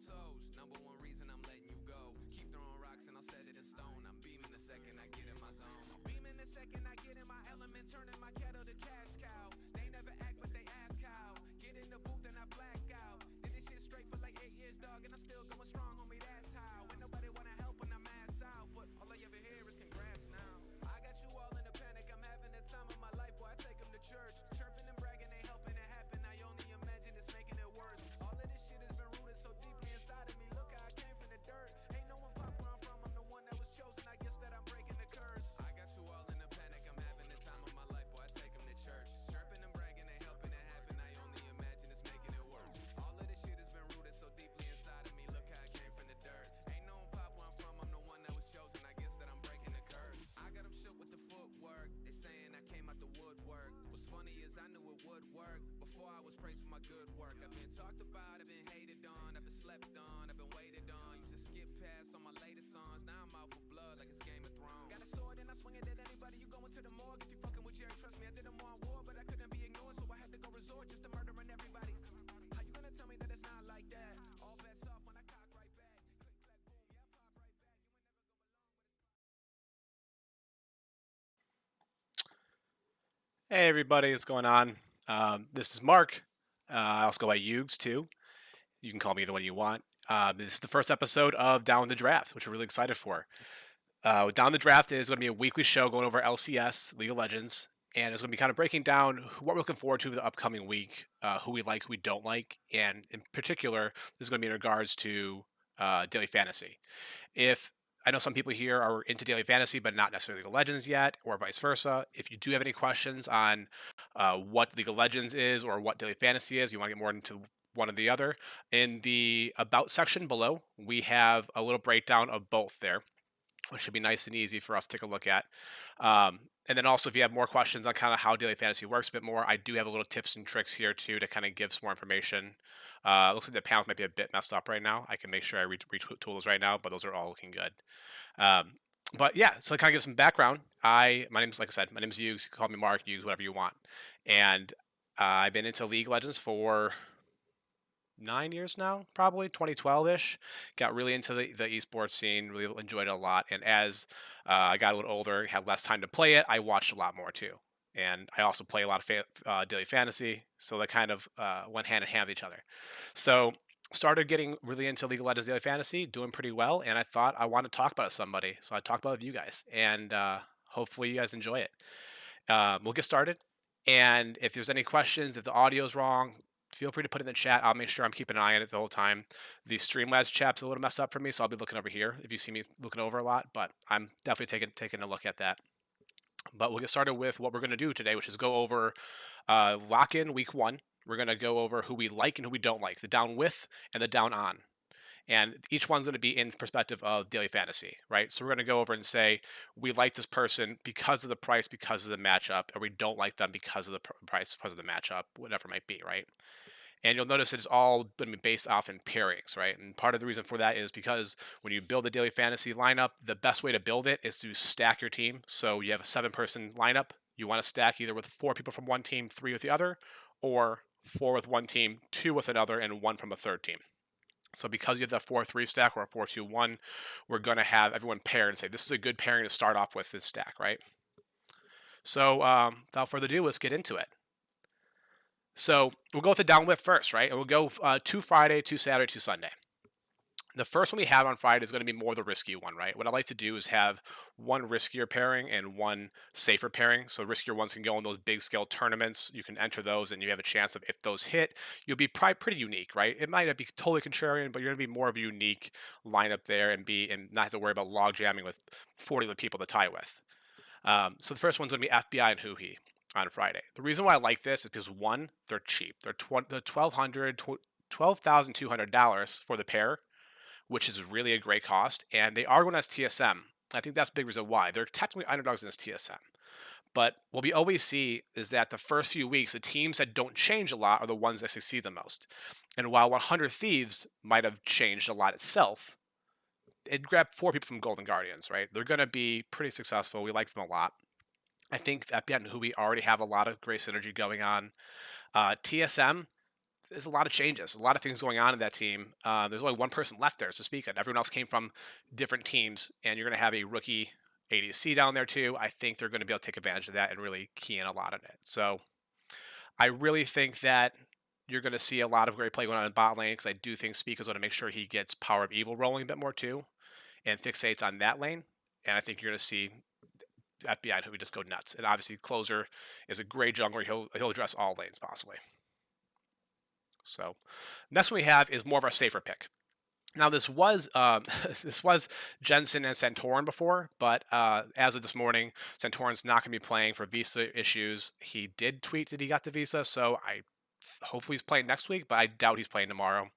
toes. Number one reason I'm letting you go. Keep throwing rocks and I'll set it in stone. I'm beaming the second I get in my zone. Beaming the second I get in my element, turning my kettle to cash cow. They never act, but they ask how. Get in the booth and I black out. Did this shit straight for like 8 years, dog, and I'm still going strong, homie. That's how. Ain't nobody wanna help when I'm ass out, but all I ever hear is congrats now. I got you all in a panic. I'm having the time of my life, boy. I take them to church, chirping and bragging, they helping it happen. I only imagine it's making it worse. All of this shit has been rooted so deeply inside of me. Look how I came from the dirt. Ain't no one pop where I'm from. I'm the one that was chosen. I guess that I'm breaking the curse. I got you all in a panic. I'm having the time of my life, boy. I take them to church, chirping and bragging, they helping it happen. I only imagine it's making it worse. All of this shit has been rooted so deeply inside of me. Look how I came from the dirt. Ain't no one pop where I'm from. I'm the one that was chosen. I guess that I'm breaking the curse. I got them shook with the footwork. They saying I came out the woodwork. What's funny is I knew it would work before I was praised for my good work. I've been talked about, I've been hated on, I've been slept on, I've been waited on. Used to skip past on my latest songs. Now I'm out for blood like it's Game of Thrones. Got a sword and I swing it at anybody. You going to the morgue if you fucking with Jerry. Trust me, I did them on war, but I couldn't be ignored, so I had to go resort just to murdering everybody. How you gonna tell me that it's not like that? All bets off when I cock right back. Click, clack, boom, yeah, I pop right back. You ain't never go along, but it's Hey everybody, what's going on? This is Mark. I also go by Yugs too. You can call me either one you want. This is the first episode of Down the Draft, which we're really excited for. Down the Draft is going to be a weekly show going over LCS, League of Legends, and it's going to be kind of breaking down what we're looking forward to the upcoming week, who we like, who we don't like, and in particular, this is going to be in regards to daily fantasy. If I know some people here are into daily fantasy, but not necessarily League of Legends yet, or vice versa. If you do have any questions on what League of Legends is or what daily fantasy is, you want to get more into one or the other, in the About section below, we have a little breakdown of both there, which should be nice and easy for us to take a look at. And then also, if you have more questions on kind of how daily fantasy works a bit more, I do have a little tips and tricks here too to kind of give some more information. Looks like the panels might be a bit messed up right now. I can make sure I retool those right now, but those are all looking good. Um, but yeah, so to kind of give some background, my name's like I said, my name's Hughes. Call me Mark, Hughes, whatever you want. And I've been into League Legends for 9 years now, probably 2012 ish. Got really into the esports scene, really enjoyed it a lot. And as I got a little older, had less time to play it, I watched a lot more too. And I also play a lot of daily fantasy, so they kind of went hand in hand with each other. So started getting really into League of Legends daily fantasy, doing pretty well, and I thought I wanted to talk about it with somebody, so I talked about it with you guys, and hopefully you guys enjoy it. We'll get started, and if there's any questions, if the audio's wrong, feel free to put it in the chat. I'll make sure I'm keeping an eye on it the whole time. The Streamlabs chat's a little messed up for me, so I'll be looking over here if you see me looking over a lot, but I'm definitely taking a look at that. But we'll get started with what we're going to do today, which is go over lock-in week 1. We're going to go over who we like and who we don't like, the down with and the down on. And each one's going to be in perspective of daily fantasy, right? So we're going to go over and say we like this person because of the price, because of the matchup, or we don't like them because of the price, because of the matchup, whatever it might be, right? And you'll notice it's all going to be based off in pairings, right? And part of the reason for that is because when you build a daily fantasy lineup, the best way to build it is to stack your team. So you have a 7-person lineup. You want to stack either with 4 people from one team, 3 with the other, or 4 with one team, 2 with another, and 1 from a third team. So because you have that 4-3 stack or a 4-2-1, we're going to have everyone pair and say, this is a good pairing to start off with this stack, right? So without further ado, let's get into it. So we'll go with the down with first, right? And we'll go 2 Friday, 2 Saturday, 2 Sunday. The first one we have on Friday is going to be more the risky one, right? What I like to do is have one riskier pairing and one safer pairing. So riskier ones can go in those big scale tournaments. You can enter those and you have a chance of, if those hit, you'll be probably pretty unique, right? It might not be totally contrarian, but you're going to be more of a unique lineup there and not have to worry about log jamming with 40 other people to tie with. So the first one's going to be FBI and Huhi on Friday. The reason why I like this is because, one, they're cheap. They're $12,200 for the pair, which is really a great cost, and they are going as TSM. I think that's a big reason why. They're technically underdogs in this TSM. But what we always see is that the first few weeks, the teams that don't change a lot are the ones that succeed the most. And while 100 Thieves might have changed a lot itself, it grabbed 4 people from Golden Guardians, right? They're going to be pretty successful. We like them a lot. I think at who we already have a lot of great synergy going on. TSM, there's a lot of changes, a lot of things going on in that team. There's only one person left there, so to speak, and everyone else came from different teams, and you're going to have a rookie ADC down there too. I think they're going to be able to take advantage of that and really key in a lot on it. So I really think that you're going to see a lot of great play going on in bot lane because I do think Speaker's going to make sure he gets Power of Evil rolling a bit more too and fixates on that lane. And I think you're going to see FBI who would just go nuts. And obviously, Closer is a great jungler. He'll address all lanes possibly. So next one we have is more of our safer pick. Now this was this was Jensen and Santorin before, but as of this morning, Santorin's not going to be playing for visa issues. He did tweet that he got the visa, so hopefully he's playing next week, but I doubt he's playing tomorrow.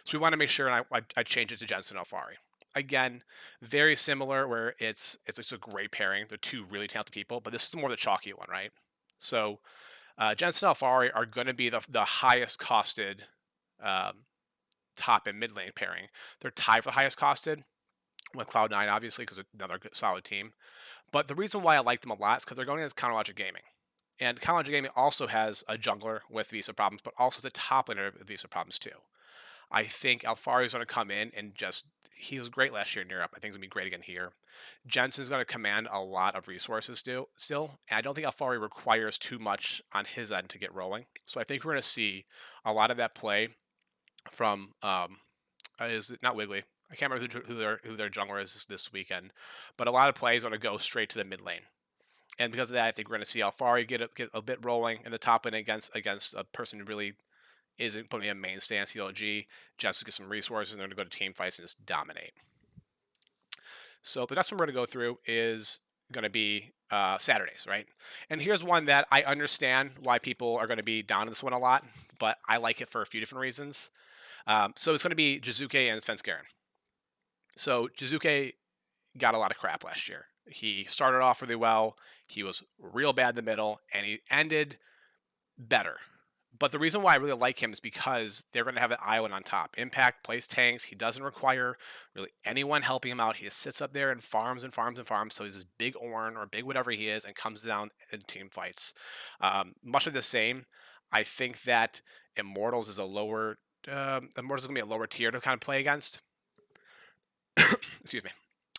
So we want to make sure, and I change it to Jensen Alfari. Again, very similar, where it's a great pairing. They're two really talented people, but this is more the chalky one, right? So Jensen Alfari are going to be the highest costed top and mid lane pairing. They're tied for the highest costed with Cloud9, obviously, because they're another solid team. But the reason why I like them a lot is because they're going against Counterlogic Gaming. And Counterlogic Gaming also has a jungler with visa problems, but also has a top laner with visa problems too. I think Alfari is going to come in and he was great last year in Europe. I think he's going to be great again here. Jensen's going to command a lot of resources still, and I don't think Alfari requires too much on his end to get rolling. So I think we're going to see a lot of that play from is it not Wiggly? I can't remember who their jungler is this weekend, but a lot of plays are going to go straight to the mid lane. And because of that, I think we're going to see Alfari get a bit rolling in the top lane against a person who really isn't putting a mainstay on CLG. Just get some resources, and they're going to go to team fights and just dominate. So the next one we're going to go through is going to be Saturdays, right? And here's one that I understand why people are going to be down on this one a lot, but I like it for a few different reasons. So it's going to be Jizuke and Svenskeren. So Jizuke got a lot of crap last year. He started off really well. He was real bad in the middle, and he ended better. But the reason why I really like him is because they're going to have an island on top. Impact plays tanks. He doesn't require really anyone helping him out. He just sits up there and farms and farms and farms. So he's this big Ornn or big whatever he is and comes down in team fights. Much of the same. I think that Immortals is Immortals is going to be a lower tier to kind of play against. Excuse me.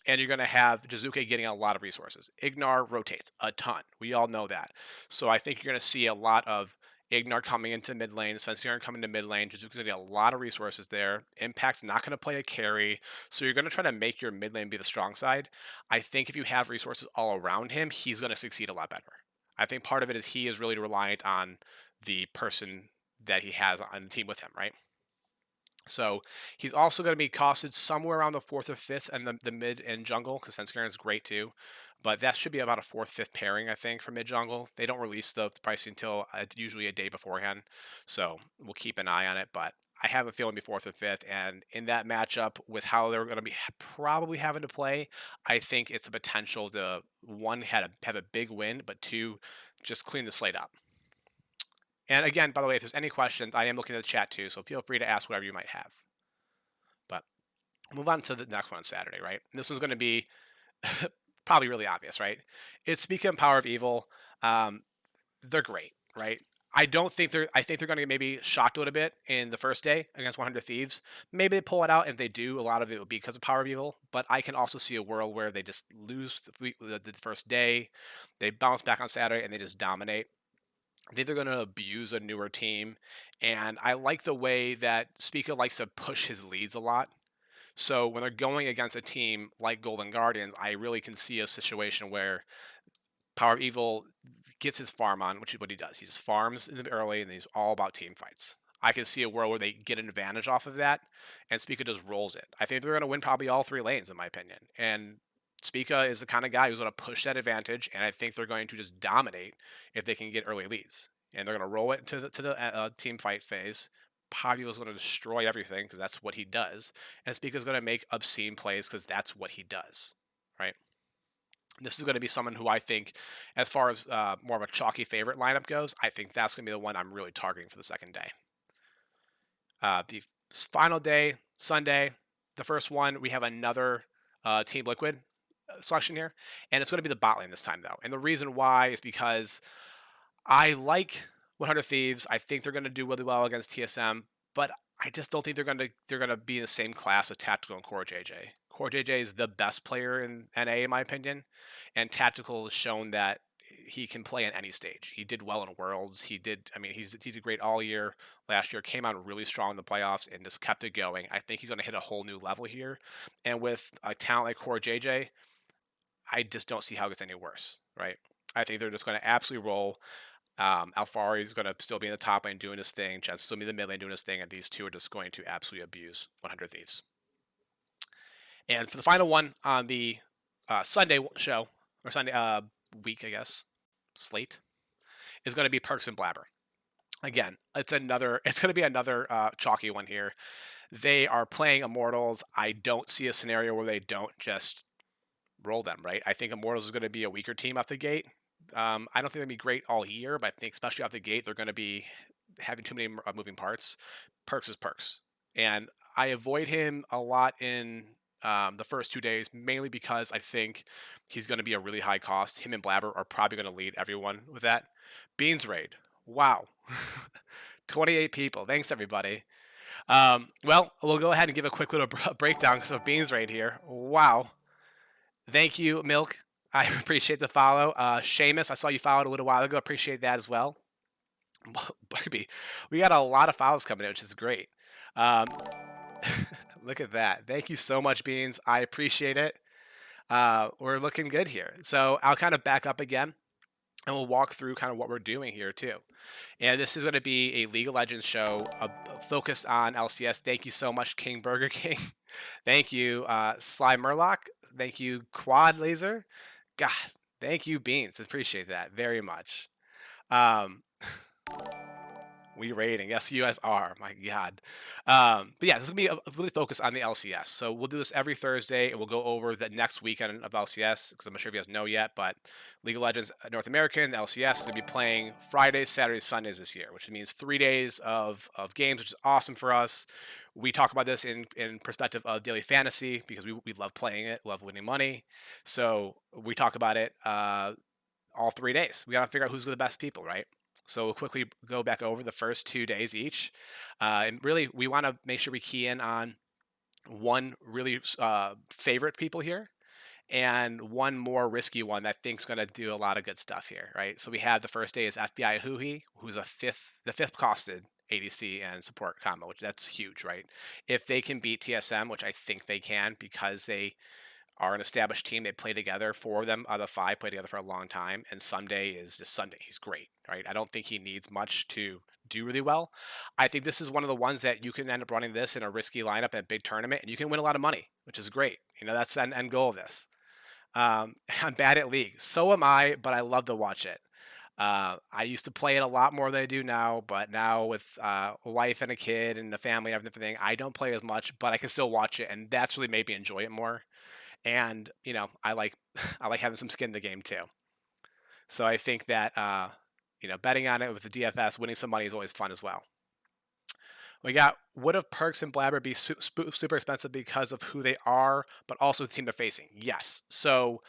And you're going to have Jizuke getting a lot of resources. Ignar rotates a ton. We all know that. So I think you're going to see a lot of Ignar coming into mid lane, Svenskeren coming to mid lane. Jizuke's going to get a lot of resources there. Impact's not going to play a carry. So you're going to try to make your mid lane be the strong side. I think if you have resources all around him, he's going to succeed a lot better. I think part of it is he is really reliant on the person that he has on the team with him, right? So he's also going to be costed somewhere around the 4th or 5th and the mid and jungle, because Svenskeren is great too. But that should be about a 4th, 5th pairing, I think, for mid jungle. They don't release the pricing until usually a day beforehand. So we'll keep an eye on it. But I have a feeling it'll be 4th or 5th. And in that matchup, with how they're going to be probably having to play, I think it's a potential to, one, have a big win, but two, just clean the slate up. And again, by the way, if there's any questions, I am looking at the chat too, so feel free to ask whatever you might have. But we'll move on to the next one on Saturday, right? And this one's going to be probably really obvious, right? It's speaking of Power of Evil. They're great, right? I think they're going to maybe shocked a little bit in the first day against 100 Thieves. Maybe they pull it out, and if they do, a lot of it will be because of Power of Evil. But I can also see a world where they just lose the first day, they bounce back on Saturday, and they just dominate. I think they're going to abuse a newer team, and I like the way that Spica likes to push his leads a lot. So when they're going against a team like Golden Guardians, I really can see a situation where Power of Evil gets his farm on, which is what he does. He just farms in the early, and he's all about team fights. I can see a world where they get an advantage off of that, and Spica just rolls it. I think they're going to win probably all 3 lanes, in my opinion. And Spica is the kind of guy who's going to push that advantage, and I think they're going to just dominate if they can get early leads. And they're going to roll it to the team fight phase. Power of Evil is going to destroy everything because that's what he does, and Spica is going to make obscene plays because that's what he does, right? This is going to be someone who I think, as far as more of a chalky favorite lineup goes, I think that's going to be the one I'm really targeting for the second day. The final day, Sunday, the first one, we have another Team Liquid selection here, and it's going to be the bot lane this time, though. And the reason why is because I like 100 Thieves, I think they're going to do really well against TSM, but I just don't think they're gonna be in the same class as Tactical and Core JJ. Core JJ is the best player in NA in my opinion, and Tactical has shown that he can play on any stage. He did well in Worlds. He did great all year. Last year came out really strong in the playoffs and just kept it going. I think he's going to hit a whole new level here, and with a talent like Core JJ, I just don't see how it gets any worse. Right? I think they're just going to absolutely roll. Alfari is going to still be in the top lane doing his thing. Jen's still be in the mid lane doing his thing, and these two are just going to absolutely abuse 100 Thieves. And for the final one on the Sunday show, or Sunday week, I guess, slate, is going to be Perks and Blabber. Again, it's going to be another chalky one here. They are playing Immortals. I don't see a scenario where they don't just roll them, right? I think Immortals is going to be a weaker team out the gate. I don't think they'll be great all year, but I think especially out the gate, they're going to be having too many moving parts. Perks is Perks. And I avoid him a lot in the first 2 days, mainly because I think he's going to be a really high cost. Him and Blabber are probably going to lead everyone with that. Beans raid. Wow. 28 people. Thanks, everybody. Well, we'll go ahead and give a quick little breakdown of Beans raid here. Wow. Thank you, Milk. I appreciate the follow. Seamus, I saw you followed a little while ago. Appreciate that as well. Baby, we got a lot of follows coming in, which is great. Look at that. Thank you so much, Beans. I appreciate it. We're looking good here. So I'll kind of back up again, and we'll walk through kind of what we're doing here too. And this is going to be a League of Legends show focused on LCS. Thank you so much, King Burger King. Thank you, Sly Murloc. Thank you, Quad Laser. God, thank you, Beans. Appreciate that very much. We rating. Yes, you guys are. My God. But yeah, this is going to be really focused on the LCS. So we'll do this every Thursday, and we'll go over the next weekend of LCS, because I'm not sure if you guys know yet, but League of Legends North American, the LCS, is going to be playing Fridays, Saturdays, Sundays this year, which means 3 days of games, which is awesome for us. We talk about this in perspective of daily fantasy, because we love playing it, love winning money. So we talk about it all 3 days. We got to figure out who's the best people, right? So we'll quickly go back over the first 2 days each. And really, we want to make sure we key in on one really favorite people here and one more risky one that I think is going to do a lot of good stuff here, right? So we have the first day is FBI Huhi, who's the fifth costed ADC and support combo, which that's huge, right? If they can beat TSM, which I think they can because they are an established team. They play together. 4 of them out of the 5 play together for a long time. And Sunday is just Sunday. He's great, right? I don't think he needs much to do really well. I think this is one of the ones that you can end up running this in a risky lineup in a big tournament, and you can win a lot of money, which is great. That's the end goal of this. I'm bad at League. So am I, but I love to watch it. I used to play it a lot more than I do now, but now with a wife and a kid and a family and everything, I don't play as much, but I can still watch it, and that's really made me enjoy it more. And I like having some skin in the game too. So I think that betting on it with the DFS, winning some money is always fun as well. We got, would have Perks and Blabber be super expensive because of who they are, but also the team they're facing? Yes. So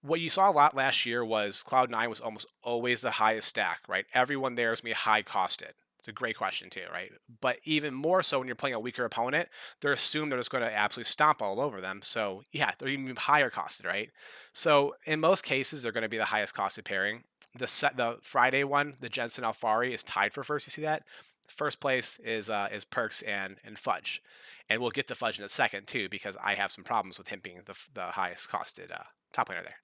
what you saw a lot last year was Cloud9 was almost always the highest stack, right? Everyone there is going to be high costed. It's a great question too, right? But even more so when you're playing a weaker opponent, they're assumed they're just going to absolutely stomp all over them. So yeah, they're even higher costed, right? So in most cases, they're going to be the highest costed pairing. The Friday one, the Jensen Alfari, is tied for first. You see that? First place is Perks and Fudge, and we'll get to Fudge in a second too, because I have some problems with him being the highest costed top laner there.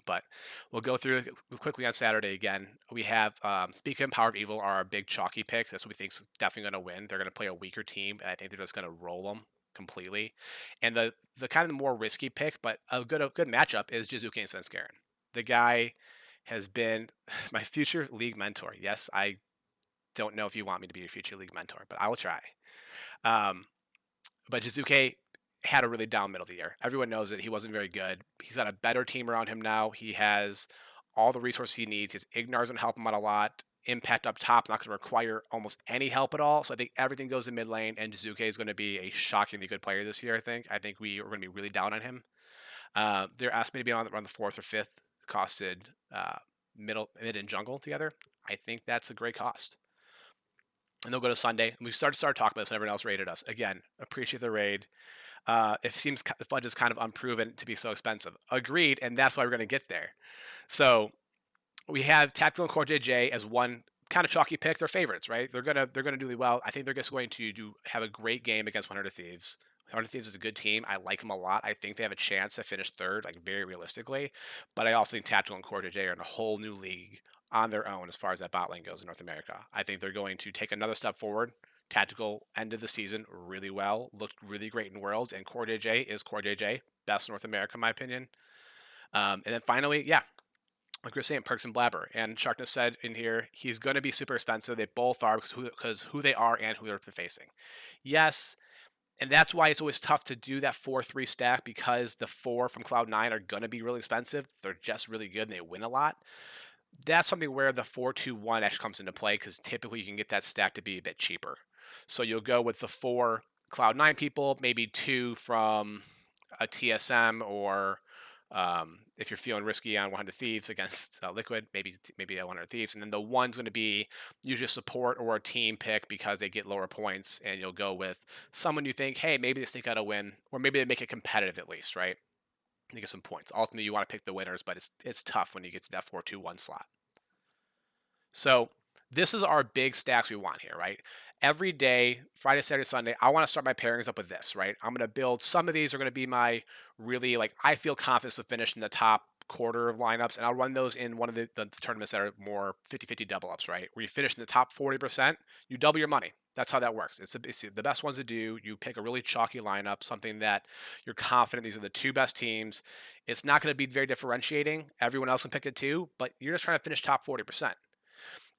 But we'll go through quickly on Saturday again. We have Speaker and Power of Evil are our big chalky picks. That's what we think is definitely going to win. They're going to play a weaker team, and I think they're just going to roll them completely. And the kind of more risky pick, but a good matchup is Jizuke and Senskaran. The guy has been my future league mentor. Yes, I don't know if you want me to be your future league mentor, but I will try. But Jizuke had a really down middle of the year. Everyone knows it. He wasn't very good. He's got a better team around him now. He has all the resources he needs. His Ignar's going to help him out a lot. Impact up top, not going to require almost any help at all. So I think everything goes to mid lane, and Jizuke is going to be a shockingly good player this year, I think. I think we are going to be really down on him. They're estimated to be around the 4th or 5th costed mid and jungle together. I think that's a great cost. And they'll go to Sunday. And we started talking about this when everyone else rated us. Again, appreciate the raid. It seems the Fudge is kind of unproven to be so expensive. Agreed, and that's why we're going to get there. So we have Tactical and Core JJ as one kind of chalky pick. They're favorites, right? They're gonna do really well. I think they're just going to have a great game against 100 Thieves. 100 Thieves is a good team. I like them a lot. I think they have a chance to finish third, like very realistically. But I also think Tactical and Core JJ are in a whole new league on their own as far as that bot lane goes in North America. I think they're going to take another step forward. Tactical ended the season really well, looked really great in Worlds, and Core JJ is Core JJ, best North America in my opinion. And then finally, yeah, like we are saying, Perks and Blabber. And Sharkness said in here, he's going to be super expensive. They both are because who they are and who they're facing. Yes, and that's why it's always tough to do that 4-3 stack because the 4 from Cloud9 are going to be really expensive. They're just really good and they win a lot. That's something where the 4-2-1 actually comes into play because typically you can get that stack to be a bit cheaper. So you'll go with the 4 Cloud9 people, maybe 2 from a TSM, or if you're feeling risky on 100 Thieves against Liquid, maybe 100 Thieves, and then the 1's going to be usually a support or a team pick because they get lower points, and you'll go with someone you think, hey, maybe they sneak out a win, or maybe they make it competitive at least, right? They get some points. Ultimately, you want to pick the winners, but it's tough when you get to that 4-2-1 slot. So this is our big stacks we want here, right? Every day, Friday, Saturday, Sunday, I want to start my pairings up with this, right? I'm going to build, some of these are going to be my really, like, I feel confident to finish in the top quarter of lineups, and I'll run those in one of the tournaments that are more 50-50 double ups, right? Where you finish in the top 40%, you double your money. That's how that works. It's the best ones to do. You pick a really chalky lineup, something that you're confident these are the 2 best teams. It's not going to be very differentiating. Everyone else can pick it too, but you're just trying to finish top 40%.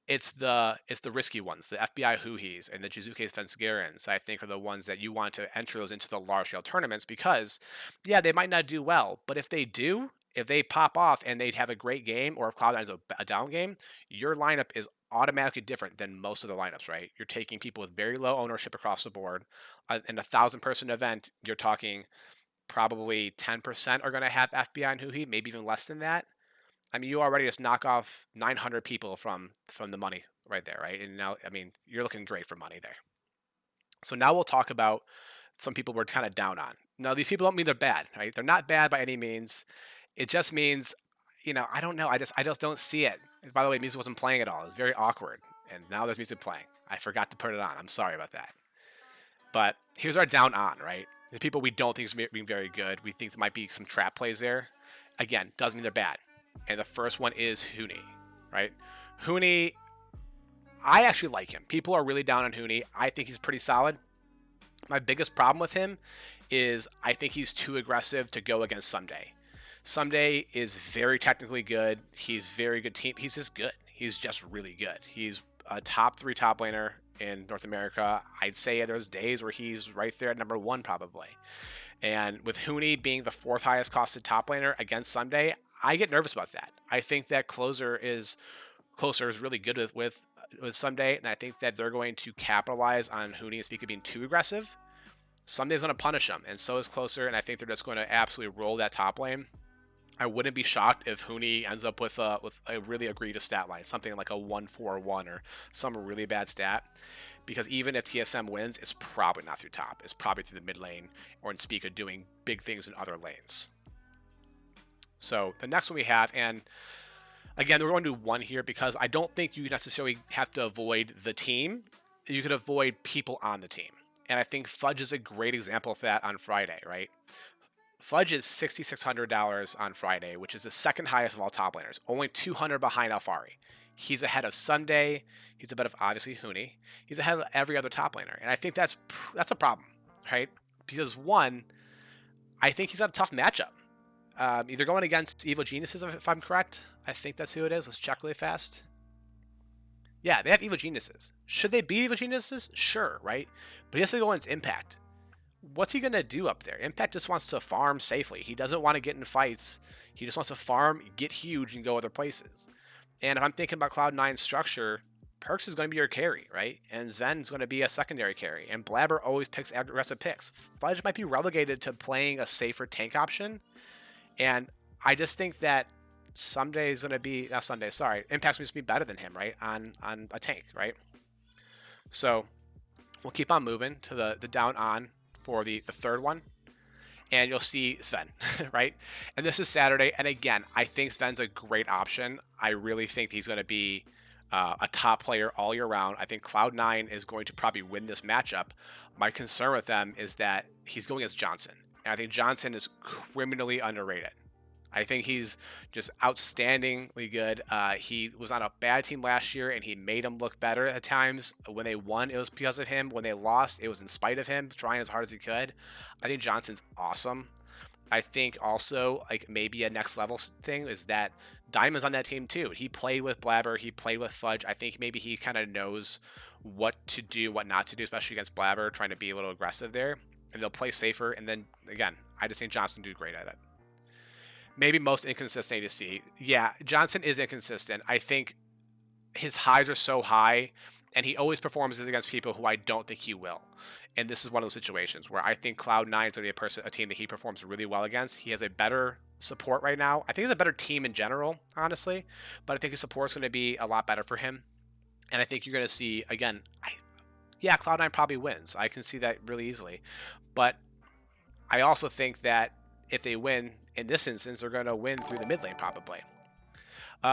It's the risky ones, the FBI Huhis and the Jizuke's Fensgarens, I think, are the ones that you want to enter those into the large scale tournaments because, yeah, they might not do well, but if they do, if they pop off and they have a great game, or if Cloud9 is a down game, your lineup is automatically different than most of the lineups, right? You're taking people with very low ownership across the board. In a 1,000-person event, you're talking probably 10% are going to have FBI and Huhi, maybe even less than that. I mean, you already just knock off 900 people from the money right there, right? And now, I mean, you're looking great for money there. So now we'll talk about some people we're kind of down on. Now, these people don't mean they're bad, right? They're not bad by any means. It just means, I don't know. I just don't see it. And by the way, music wasn't playing at all. It was very awkward. And now there's music playing. I forgot to put it on. I'm sorry about that. But here's our down on, right? The people we don't think is being very good. We think there might be some trap plays there. Again, doesn't mean they're bad. And the first one is Huni, right? Huni, I actually like him. People are really down on Huni. I think he's pretty solid. My biggest problem with him is I think he's too aggressive to go against Someday. Someday is very technically good. He's very good team. He's just good. He's just really good. He's a top 3 top laner in North America. I'd say there's days where he's right there at number 1 probably. And with Huni being the 4th highest costed top laner against Someday, I get nervous about that. I think that Closer is really good with Someday, and I think that they're going to capitalize on Huni and Speaker being too aggressive. Someday's going to punish him, and so is Closer, and I think they're just going to absolutely roll that top lane. I wouldn't be shocked if Huni ends up with a really egregious stat line, something like a 1-4-1 or some really bad stat. Because even if TSM wins, it's probably not through top. It's probably through the mid lane or in Speaker doing big things in other lanes. So the next one we have, and again, we're going to do one here because I don't think you necessarily have to avoid the team. You could avoid people on the team. And I think Fudge is a great example of that on Friday, right? Fudge is $6,600 on Friday, which is the 2nd highest of all top laners, only 200 behind Alfari. He's ahead of Someday. He's ahead of, obviously, Huni. He's ahead of every other top laner. And I think that's a problem, right? Because, one, I think he's got a tough matchup. Either going against Evil Geniuses, if I'm correct. I think that's who it is. Let's check really fast. Yeah, they have Evil Geniuses. Should they beat Evil Geniuses? Sure, right? But he has to go against Impact. What's he going to do up there? Impact just wants to farm safely. He doesn't want to get in fights. He just wants to farm, get huge, and go other places. And if I'm thinking about Cloud9's structure, Perks is going to be your carry, right? And Zen's going to be a secondary carry. And Blabber always picks aggressive picks. Fudge might be relegated to playing a safer tank option. And I just think that Sunday's going to be not Sunday. Sorry, Impact's going to be better than him, right? On a tank, right? So we'll keep on moving to the down on for the third one, and you'll see Sven, right? And this is Saturday, and again, I think Sven's a great option. I really think he's going to be a top player all year round. I think Cloud9 is going to probably win this matchup. My concern with them is that he's going against Johnson, and I think Johnson is criminally underrated. I think he's just outstandingly good. He was on a bad team last year, and he made them look better at times. When they won, it was because of him. When they lost, it was in spite of him, trying as hard as he could. I think Johnson's awesome. I think also, like, maybe a next level thing is that Diamond's on that team too. He played with Blabber. He played with Fudge. I think maybe he kind of knows what to do, what not to do, especially against Blabber, trying to be a little aggressive there. And they'll play safer. And then, again, I just think Johnson do great at it. Maybe most inconsistent to see. Yeah, Johnson is inconsistent. I think his highs are so high, and he always performs against people who I don't think he will. And this is one of those situations where I think Cloud9 is going to be a team that he performs really well against. He has a better support right now. I think he's a better team in general, honestly, but I think his support is going to be a lot better for him. And I think you're going to see, again, Cloud9 probably wins. I can see that really easily. But I also think that if they win, in this instance, they're going to win through the mid lane, probably.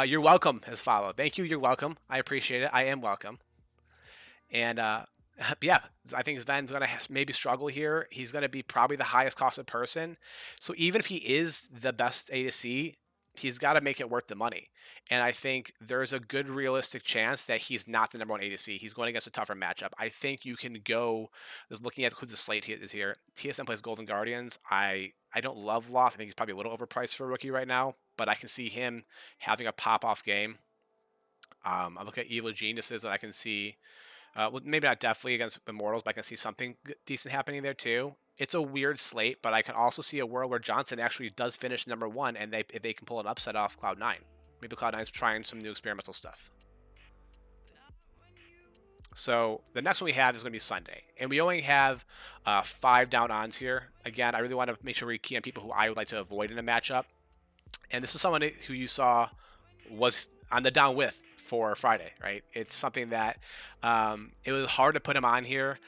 You're welcome has followed. Thank you. You're welcome. I appreciate it. I am welcome. And yeah, I think Sven's going to maybe struggle here. He's going to be probably the highest costed person. So even if he is the best A to C, he's got to make it worth the money. And I think there's a good realistic chance that he's not the number one A to C. He's going against a tougher matchup. I think you can go, just looking at who the slate is here. TSM plays Golden Guardians. I don't love Loth. I think he's probably a little overpriced for a rookie right now, but I can see him having a pop-off game. I look at Evil Geniuses, and I can see, well, maybe not definitely against Immortals, but I can see something decent happening there too. It's a weird slate, but I can also see a world where Johnson actually does finish number one, and if they can pull an upset off Cloud9. Maybe Cloud9's trying some new experimental stuff. So the next one we have is going to be Sunday, and we only have 5 down ons here. Again, I really want to make sure we key on people who I would like to avoid in a matchup. And this is someone who you saw was on the down with for Friday, right? It's something that it was hard to put him on here.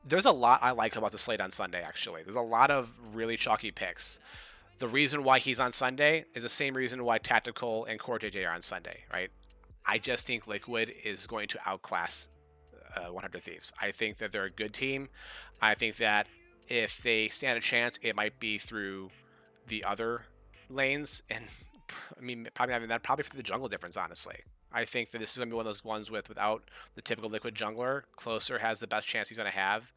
There's a lot I like about the slate on Sunday, actually. There's a lot of really chalky picks. The reason why he's on Sunday is the same reason why Tactical and Core JJ are on Sunday, right? I just think Liquid is going to outclass 100 Thieves. I think that they're a good team. I think that if they stand a chance, it might be through the other lanes. And I mean, probably having that, probably for the jungle difference, honestly. I think that this is going to be one of those ones without the typical Liquid jungler. Closer has the best chance he's going to have.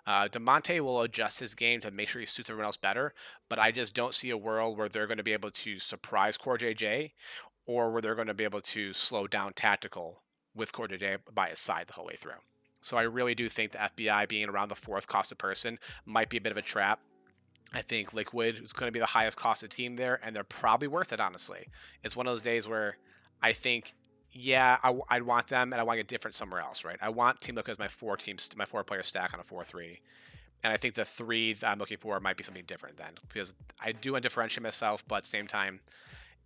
DeMonte will adjust his game to make sure he suits everyone else better, but I just don't see a world where they're going to be able to surprise Core JJ or where they're going to be able to slow down Tactical with Core JJ by his side the whole way through. So I really do think the FBI being around the 4th cost of person might be a bit of a trap. I think Liquid is going to be the highest costed team there, and they're probably worth it, honestly. It's one of those days where I think, yeah, I'd want them, and I want to get different somewhere else, right? I want Team Liquid as my 4-player stack on a 4-3. And I think the 3 that I'm looking for might be something different then, because I do want to differentiate myself, but at the same time,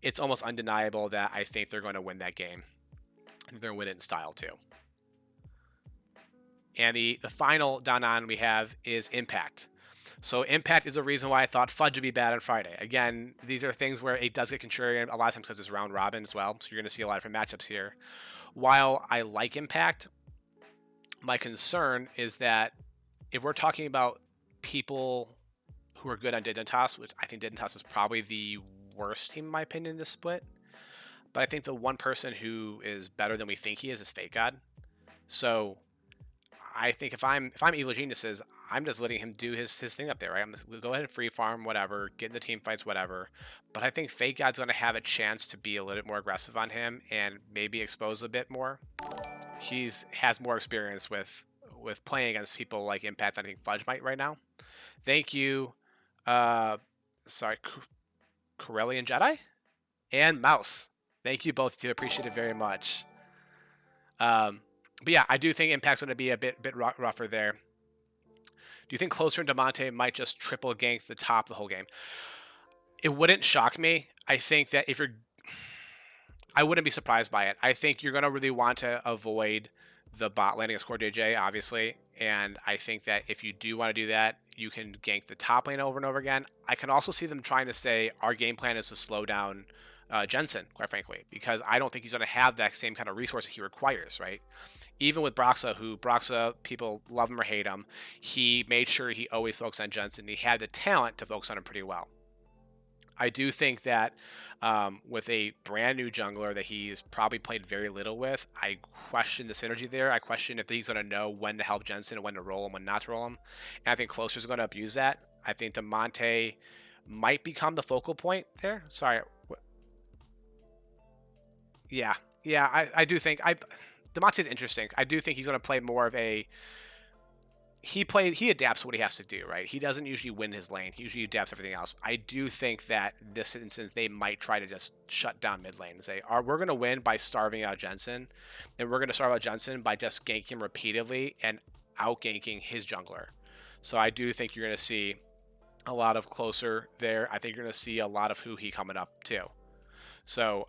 it's almost undeniable that I think they're going to win that game. And they're going to win it in style, too. And the final down on we have is Impact. So Impact is a reason why I thought Fudge would be bad on Friday. Again, these are things where it does get contrarian a lot of times because it's round robin as well. So you're going to see a lot of different matchups here. While I like Impact, my concern is that if we're talking about people who are good on Dignitas, which I think Dignitas is probably the worst team in my opinion in this split, but I think the one person who is better than we think he is Fake God. So I think if I'm Evil Geniuses, I'm just letting him do his thing up there, right? We'll go ahead and free farm, whatever, get in the team fights, whatever. But I think Fake God's going to have a chance to be a little bit more aggressive on him and maybe expose a bit more. Has more experience with playing against people like Impact than I think Fudge might right now. Thank you, Corellian Jedi and Mouse. Thank you both too. Appreciate it very much. But yeah, I do think Impact's going to be a bit rougher there. Do you think Closer and DeMonte might just triple gank the top the whole game? It wouldn't shock me. I think that if you're I wouldn't be surprised by it. I think you're going to really want to avoid the bot landing as core JJ, obviously. And I think that if you do want to do that, you can gank the top lane over and over again. I can also see them trying to say our game plan is to slow down Jensen, quite frankly, because I don't think he's going to have that same kind of resource he requires, right? Even with Broxa, who Broxa, people love him or hate him, he made sure he always focused on Jensen. He had the talent to focus on him pretty well. I do think that with a brand new jungler that he's probably played very little with, I question the synergy there. I question if he's going to know when to help Jensen and when to roll him, when not to roll him. And I think Closer's going to abuse that. I think Demonte might become the focal point there. Sorry. Yeah. Yeah, I do think Demonte's interesting. I do think he's going to play more of a he adapts what he has to do, right? He doesn't usually win his lane. He usually adapts everything else. I do think that this instance they might try to just shut down mid lane and say, we're going to win by starving out Jensen, and we're going to starve out Jensen by just ganking him repeatedly and out ganking his jungler. So I do think you're going to see a lot of Closer there. I think you're going to see a lot of Huhi coming up too. So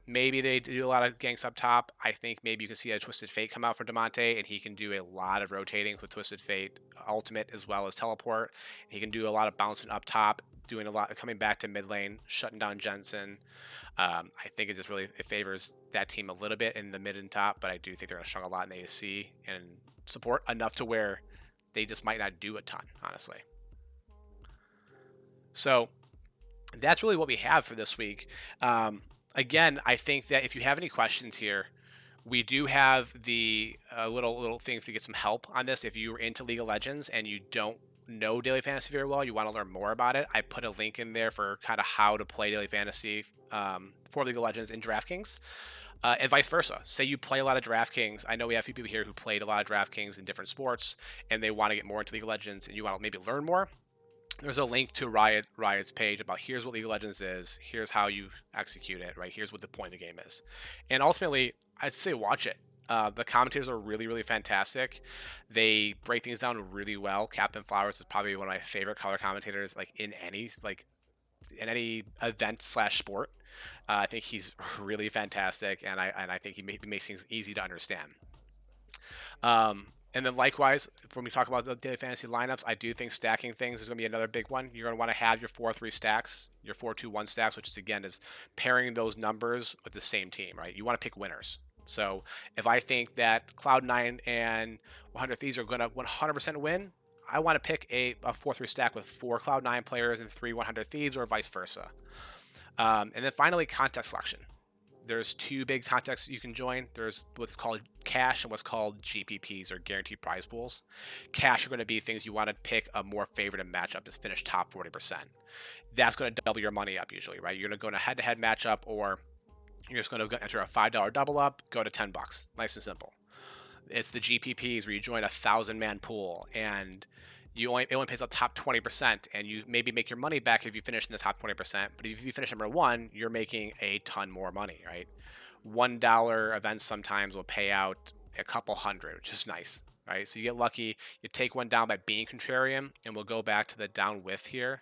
maybe they do a lot of ganks up top. I think maybe you can see a Twisted Fate come out for Demonte, and he can do a lot of rotating with Twisted Fate Ultimate as well as Teleport. He can do a lot of bouncing up top, doing a lot, coming back to mid lane, shutting down Jensen. I think it just really favors that team a little bit in the mid and top, but I do think they're going to struggle a lot in the AC and support enough to where they just might not do a ton, honestly. So that's really what we have for this week. Again, I think that if you have any questions here, we do have the little things to get some help on this. If you are into League of Legends and you don't know Daily Fantasy very well, you want to learn more about it, I put a link in there for kind of how to play Daily Fantasy for League of Legends in DraftKings. And vice versa. Say you play a lot of DraftKings. I know we have a few people here who played a lot of DraftKings in different sports, and they want to get more into League of Legends, and you want to maybe learn more. There's a link to Riot's page about here's what League of Legends is, here's how you execute it, right? Here's what the point of the game is. And ultimately, I'd say watch it. The commentators are really, really fantastic. They break things down really well. Captain Flowers is probably one of my favorite color commentators, in any event / sport. I think he's really fantastic, and I think he makes things easy to understand. And then likewise, when we talk about the daily fantasy lineups, I do think stacking things is going to be another big one. You're going to want to have your 4-3 stacks, your 4-2-1 stacks, which is pairing those numbers with the same team, right? You want to pick winners. So if I think that Cloud9 and 100 Thieves are going to 100% win, I want to pick a 4-3 stack with 4 Cloud9 players and 3 100 Thieves, or vice versa. And then finally, context selection. There's 2 big contexts you can join. There's what's called cash and what's called GPPs, or guaranteed prize pools. Cash are going to be things you want to pick a more favored matchup to finish top 40%. That's going to double your money up usually, right? You're going to go in a head-to-head matchup, or you're just going to enter a $5 double up, go to $10. Nice and simple. It's the GPPs where you join a 1,000-man pool, and it only pays the top 20%, and you maybe make your money back if you finish in the top 20%. But if you finish number 1, you're making a ton more money, right? $1 events sometimes will pay out a couple hundred, which is nice, right? So you get lucky, you take one down by being contrarian, and we'll go back to the down with here.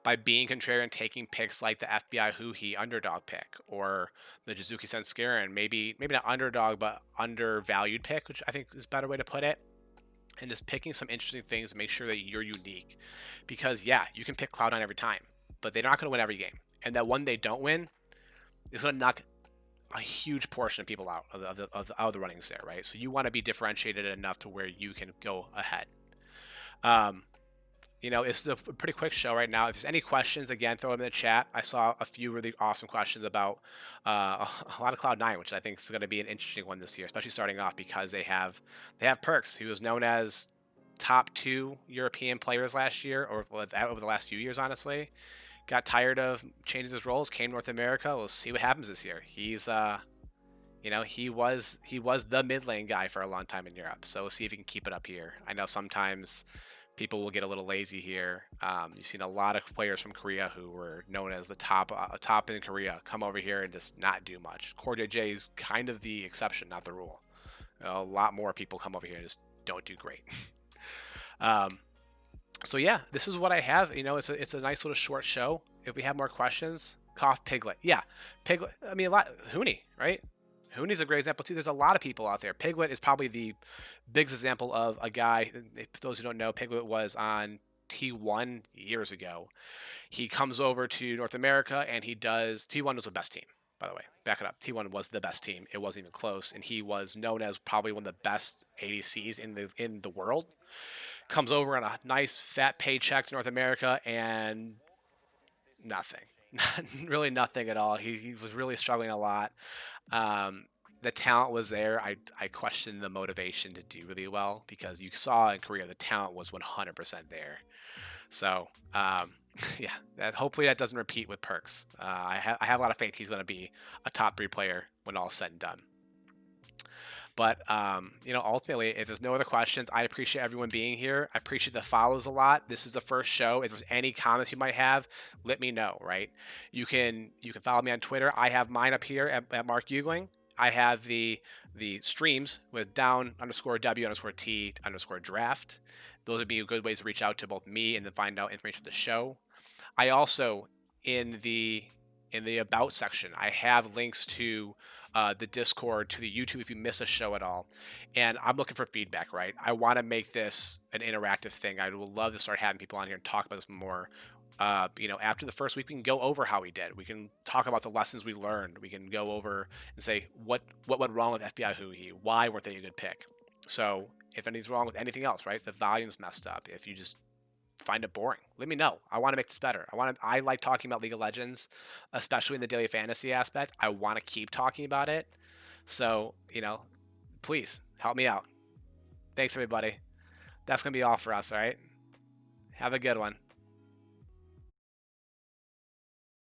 By being contrarian, taking picks like the FBI Huhi underdog pick, or the Jizuki Senskaran, maybe not underdog, but undervalued pick, which I think is a better way to put it. And just picking some interesting things to make sure that you're unique. Because, yeah, you can pick Cloud9 every time, but they're not going to win every game. And that one they don't win is going to knock a huge portion of people out of the runnings there, right? So you want to be differentiated enough to where you can go ahead. It's a pretty quick show right now. If there's any questions, again, throw them in the chat. I saw a few really awesome questions about a lot of Cloud9, which I think is going to be an interesting one this year, especially starting off because they have Perks, who was known as top 2 European players last year, or over the last few years, honestly. Got tired of changing his roles, came to North America. We'll see what happens this year. He's he was the mid lane guy for a long time in Europe, so we'll see if he can keep it up here. I know sometimes people will get a little lazy here. You've seen a lot of players from Korea who were known as the top in Korea come over here and just not do much. Core JJ is kind of the exception, not the rule. A lot more people come over here and just don't do great. So yeah, this is what I have. It's a nice little short show. If we have more questions, Cough, Piglet. Yeah, Piglet. I mean, a lot. Huni, right? Huni's a great example too. There's a lot of people out there. Piglet is probably the biggest example of a guy. For those who don't know, Piglet was on T1 years ago. He comes over to North America and he does. T1 was the best team, by the way. Back it up. T1 was the best team. It wasn't even close, and he was known as probably one of the best ADCs in the world. Comes over on a nice fat paycheck to North America and nothing. Really nothing at all. He was really struggling a lot. Um, the talent was there. I questioned the motivation to do really well because you saw in Korea the talent was 100% there. So yeah, hopefully that doesn't repeat with Perks. I have a lot of faith he's going to be a top 3 player when all said and done. But ultimately, if there's no other questions, I appreciate everyone being here. I appreciate the follows a lot. This is the first show. If there's any comments you might have, let me know. Right? You can follow me on Twitter. I have mine up here at Mark Ugling. I have the streams with down_W_T_draft. Those would be good ways to reach out to both me and then find out information for the show. I also in the about section, I have links to the Discord, to the YouTube if you miss a show at all. And I'm looking for feedback, right? I want to make this an interactive thing. I would love to start having people on here and talk about this more. After the first week, we can go over how we did. We can talk about the lessons we learned. We can go over and say what went wrong with FBI Hui. Why weren't they a good pick? So if anything's wrong with anything else, right? The volume's messed up. If you just find it boring, let me know. I want to make this better. I like talking about League of Legends, especially in the daily fantasy aspect. I want to keep talking about it. So, please help me out. Thanks, everybody. That's going to be all for us, all right? Have a good one.